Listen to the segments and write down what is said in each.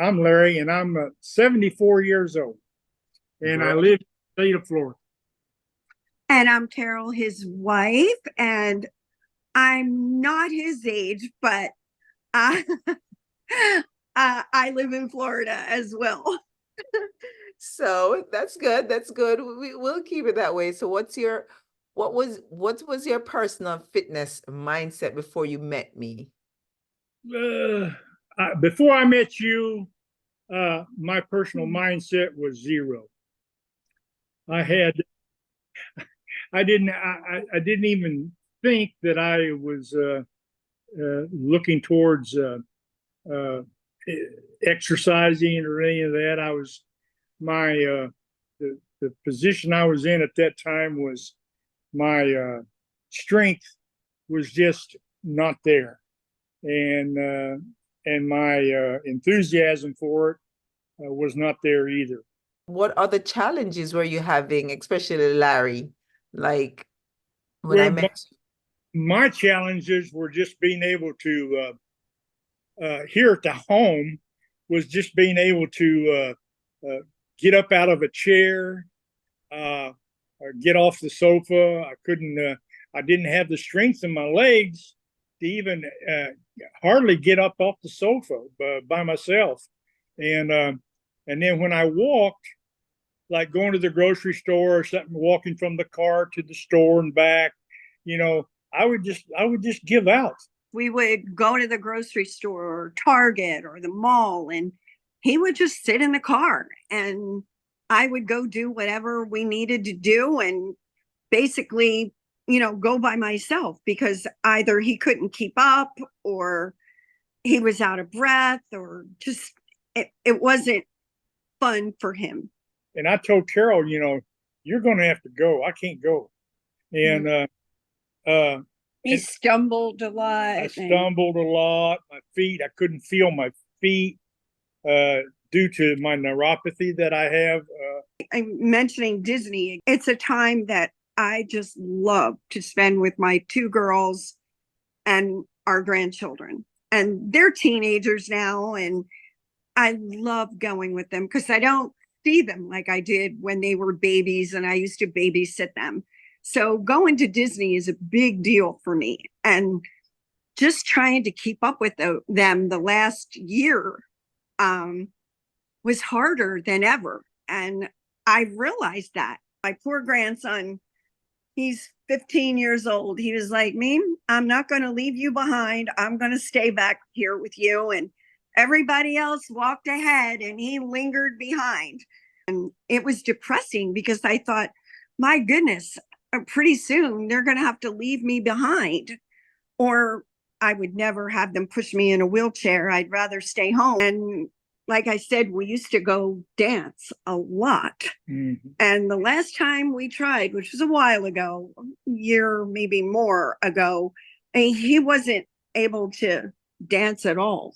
I'm Larry, and I'm 74 years old, and I live in the state of Florida. And I'm Carol, his wife, and I'm not his age, but I I live in Florida as well. So that's good. That's good. We'll keep it that way. So what was your personal fitness mindset before you met me? Before I met you, my personal mindset was zero. I had, I didn't even think that I was looking towards uh, exercising or any of that. I was my the position I was in at that time was my strength was just not there, and my enthusiasm for it was not there either. What other challenges were you having, especially Larry? Like when I Well, met my challenges were just being able to here at the home was just being able to get up out of a chair, get off the sofa. I couldn't. I didn't have the strength in my legs to even hardly get up off the sofa by myself. And then when I walked, like going to the grocery store or something, walking from the car to the store and back, you know, I would just give out. We would go to the grocery store or Target or the mall, and he would just sit in the car, and I would go do whatever we needed to do, and basically, go by myself because either he couldn't keep up or he was out of breath or just it wasn't fun for him. And I told Carol, you're going to have to go. I can't go. And he stumbled a lot. I stumbled a lot. My feet, I couldn't feel my feet due to my neuropathy that I have. I'm mentioning Disney. It's a time that I just love to spend with my two girls and our grandchildren. And they're teenagers now, and I love going with them because I don't see them like I did when they were babies and I used to babysit them. So going to Disney is a big deal for me. And just trying to keep up with them the last year was harder than ever. And I realized that. My poor grandson, he's 15 years old. He was like, me, I'm not going to leave you behind. I'm going to stay back here with you. And everybody else walked ahead and he lingered behind. And it was depressing because I thought, my goodness, pretty soon they're going to have to leave me behind, or I would never have them push me in a wheelchair. I'd rather stay home. And like I said, we used to go dance a lot. Mm-hmm. And the last time we tried, which was a while ago, a year, maybe more ago, he wasn't able to dance at all.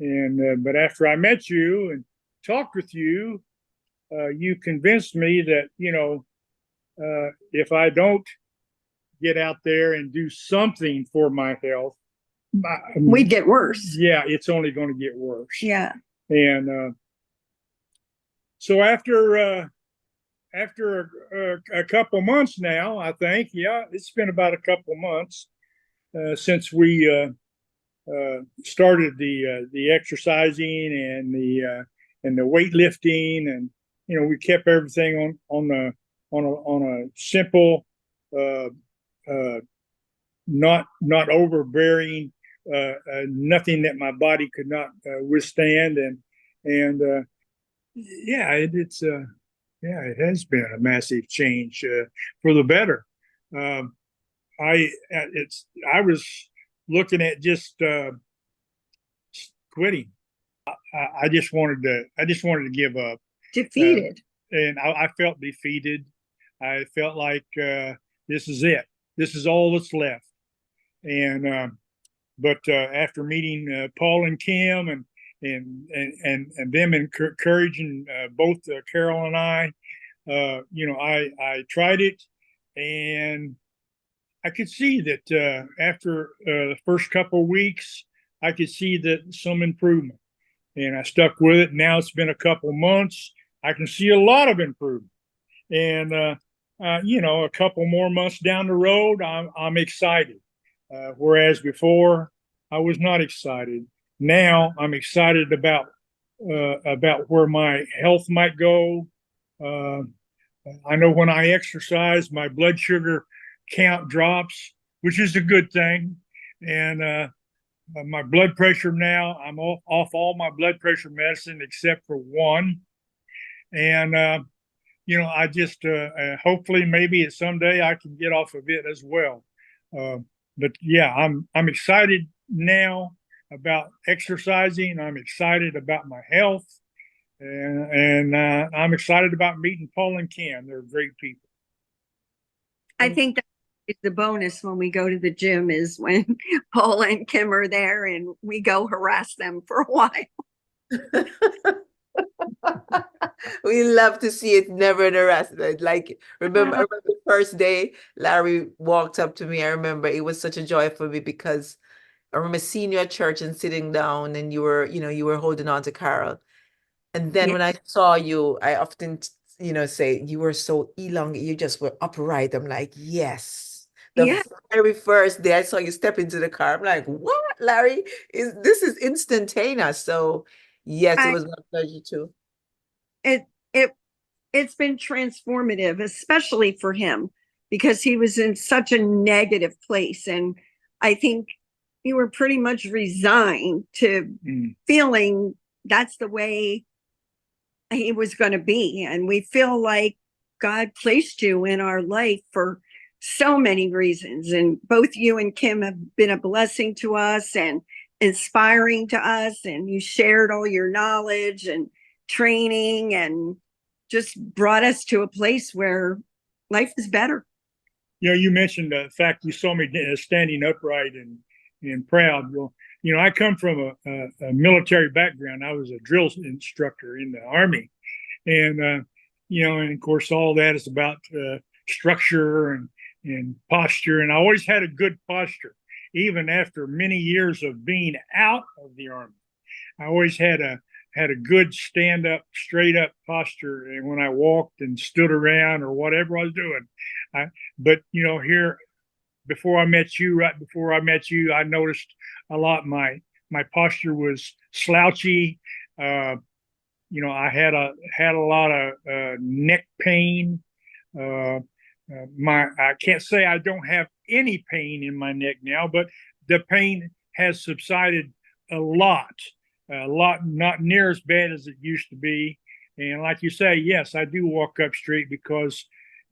And but after I met you and talked with you, you convinced me that, if I don't get out there and do something for my health, we'd get worse. Yeah, it's only going to get worse. Yeah. And so after a couple months now, I think, it's been about a couple months since we started the exercising and the weightlifting, and we kept everything on a simple, not overbearing, nothing that my body could not withstand, and it has been a massive change for the better. I was looking at just quitting. I just wanted to give up. Defeated. And I felt defeated. I felt like this is it. This is all that's left. And but after meeting Paul and Kim and them encouraging both Carol and I tried it, and I could see that after the first couple of weeks, I could see that some improvement. and I stuck with it. Now it's been a couple months. I can see a lot of improvement, and a couple more months down the road, I'm excited. Whereas before, I was not excited. Now I'm excited about where my health might go. Uh, I know when I exercise, my blood sugar count drops, which is a good thing. And my blood pressure now, I'm off all my blood pressure medicine except for one. And, I just hopefully maybe someday I can get off of it as well. Uh, but yeah, I'm excited now about exercising. I'm excited about my health. And I'm excited about meeting Paul and Ken. They're great people. I think that is the bonus when we go to the gym is when Paul and Kim are there and we go harass them for a while. We love to see it, never in harassment. Like, remember, I remember the first day Larry walked up to me. I remember it was such a joy for me because I remember seeing you at church and sitting down and you were holding on to Carol. And then when I saw you, I often, say you were so elongated, you just were upright. I'm like, yes. The very first day I saw you step into the car, I'm like, what, Larry? This is instantaneous. So yes, it was my pleasure too. It's been transformative, especially for him, because he was in such a negative place. And I think you were pretty much resigned to feeling that's the way he was going to be. And we feel like God placed you in our life for so many reasons. And both you and Kim have been a blessing to us and inspiring to us. And you shared all your knowledge and training and just brought us to a place where life is better. You mentioned the fact you saw me standing upright and proud. Well, I come from a military background. I was a drill instructor in the Army. And, and of course, all that is about structure and posture. And I always had a good posture, even after many years of being out of the Army. I always had a good stand up, straight up posture. And when I walked and stood around or whatever I was doing, but here before I met you, right before I met you, I noticed a lot. My posture was slouchy. I had a lot of neck pain. I can't say I don't have any pain in my neck now, but the pain has subsided a lot, not near as bad as it used to be. And like you say, yes, I do walk up straight because,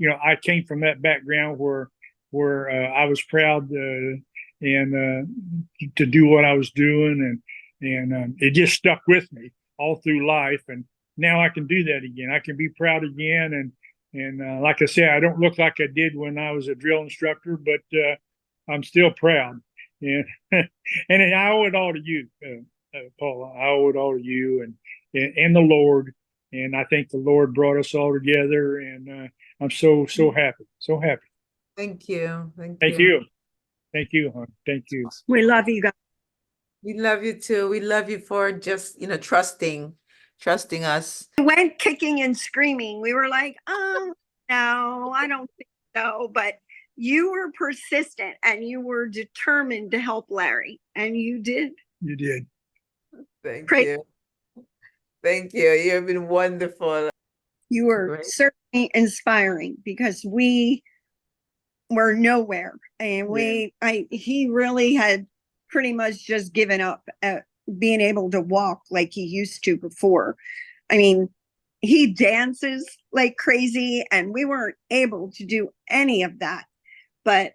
I came from that background where I was proud and to do what I was doing, and it just stuck with me all through life. And now I can do that again. I can be proud again, and like I said, I don't look like I did when I was a drill instructor, but I'm still proud. And and I owe it all to you, Paula. I owe it all to you and the Lord. And I think the Lord brought us all together, and I'm so happy, so happy. Thank you. Thank you. Thank you, hon. Thank you. We love you guys. We love you too. We love you for just, trusting us. We went kicking and screaming. We were like, oh, no, I don't think so. But you were persistent and you were determined to help Larry. And you did. You did. Thank you. Thank you. You've been wonderful. You were certainly inspiring because we were nowhere. And he really had pretty much just given up at being able to walk like he used to before. I mean, he dances like crazy and we weren't able to do any of that. But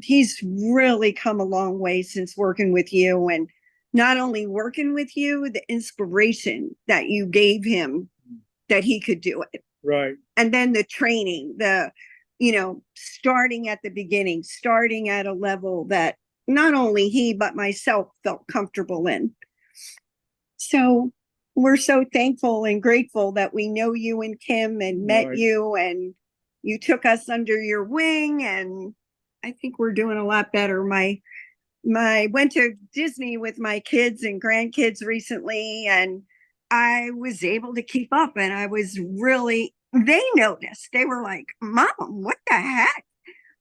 he's really come a long way since working with you, and not only working with you, the inspiration that you gave him that he could do it. Right. And then the training, starting at the beginning, starting at a level that not only he, but myself felt comfortable in. So we're so thankful and grateful that we know you and Kim and met you, and you took us under your wing, and I think we're doing a lot better. My my went to Disney with my kids and grandkids recently, and I was able to keep up, and I was really, they noticed. They were like, "Mom, what the heck?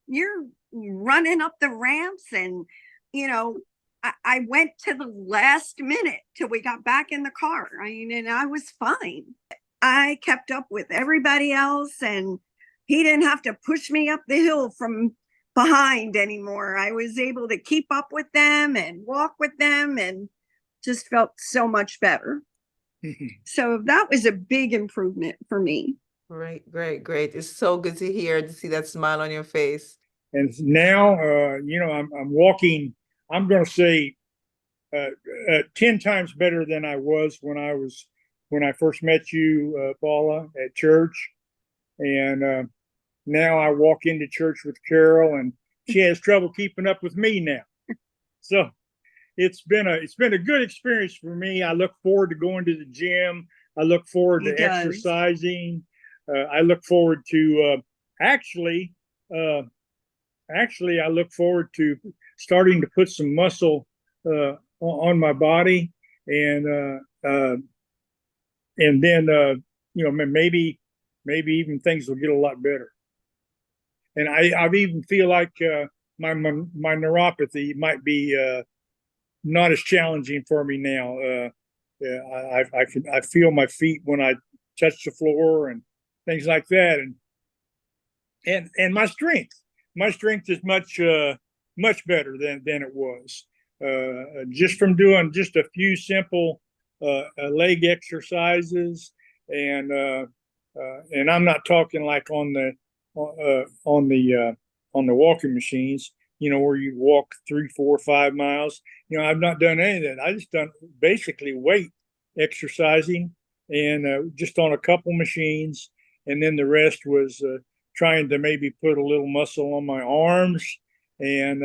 You're running up the ramps." And, you know, I went to the last minute till we got back in the car. I mean, and I was fine. I kept up with everybody else, and he didn't have to push me up the hill from behind anymore. I was able to keep up with them and walk with them, and just felt so much better. So that was a big improvement for me. Great, great, great. It's so good to hear, to see that smile on your face. And now, I'm walking, I'm going to say 10 times better than I was when I first met you, Paula, at church. And now I walk into church with Carol, and she has trouble keeping up with me now. So it's been a good experience for me. I look forward to going to the gym. I look forward to exercising. I look forward to actually, I look forward to starting to put some muscle on my body, and then maybe even things will get a lot better. And I even feel like my neuropathy might be not as challenging for me now. I feel my feet when I touch the floor and things like that, and my strength is much better than it was, just from doing just a few simple leg exercises, and I'm not talking like on the walking machines, where you walk 3, 4, 5 miles. I've not done any of that. I just done basically weight exercising, and just on a couple machines, and then the rest was trying to maybe put a little muscle on my arms. And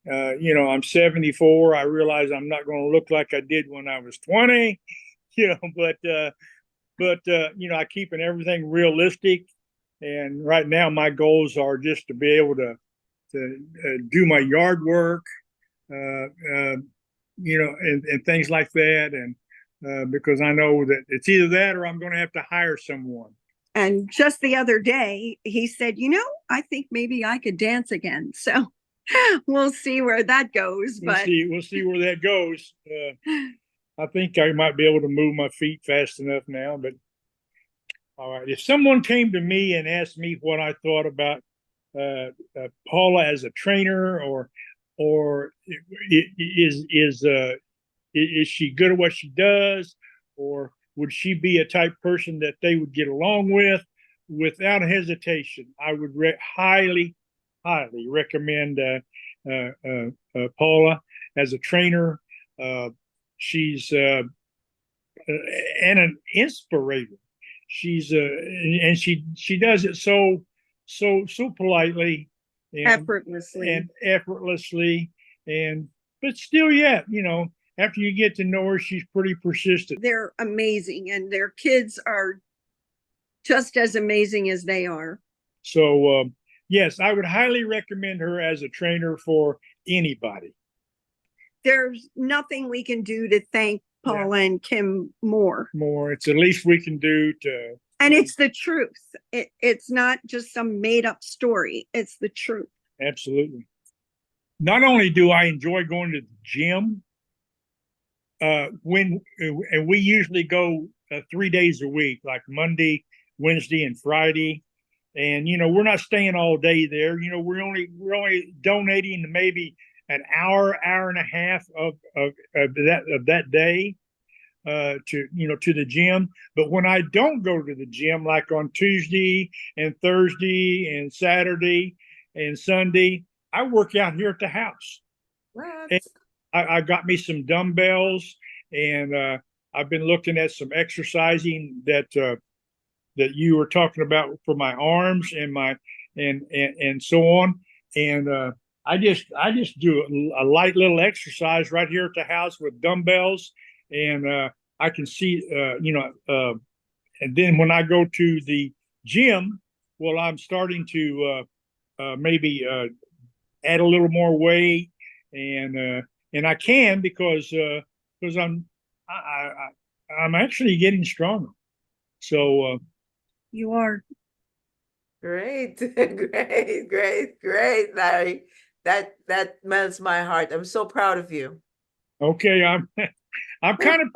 I'm 74. I realize I'm not going to look like I did when I was 20, but I keeping everything realistic. And right now my goals are just to be able to do my yard work, and things like that. And because I know that it's either that or I'm going to have to hire someone. And just the other day, he said, I think maybe I could dance again. So we'll see where that goes. We'll see where that goes. I think I might be able to move my feet fast enough now. But all right, if someone came to me and asked me what I thought about Paula as a trainer, or is she good at what she does, or would she be a type person that they would get along with? Without hesitation, I would highly recommend Paula as a trainer. She's and an inspirator. She's and she does it so politely and effortlessly, but still, yeah, after you get to know her, she's pretty persistent. They're amazing, and their kids are just as amazing as they are. So, yes, I would highly recommend her as a trainer for anybody. There's nothing we can do to thank Paula and Kim more. It's the least we can do to. And it's the truth. It's not just some made up story. It's the truth. Absolutely. Not only do I enjoy going to the gym, and we usually go 3 days a week, like Monday, Wednesday, and Friday. And, we're not staying all day there. We're only donating maybe an hour and a half of that day to the gym. But when I don't go to the gym, like on Tuesday and Thursday and Saturday and Sunday, I work out here at the house. And I got me some dumbbells, and I've been looking at some exercising that you were talking about for my arms and my and so on. And I just do a light little exercise right here at the house with dumbbells, and I can see and then when I go to the gym, well, I'm starting to maybe add a little more weight and I can because I'm actually getting stronger. So You are. Great, great, Larry. That melts my heart. I'm so proud of you. okay, I'm kind of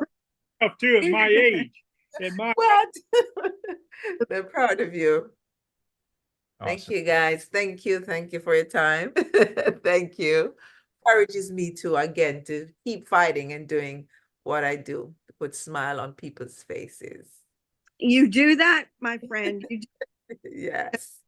tough too at my age. At my What? They're proud of you. Thank Awesome. you, guys. Thank you for your time. Thank you. Encourages me to again to keep fighting and doing what I do to put smile on people's faces. You do that, my friend. You Yes.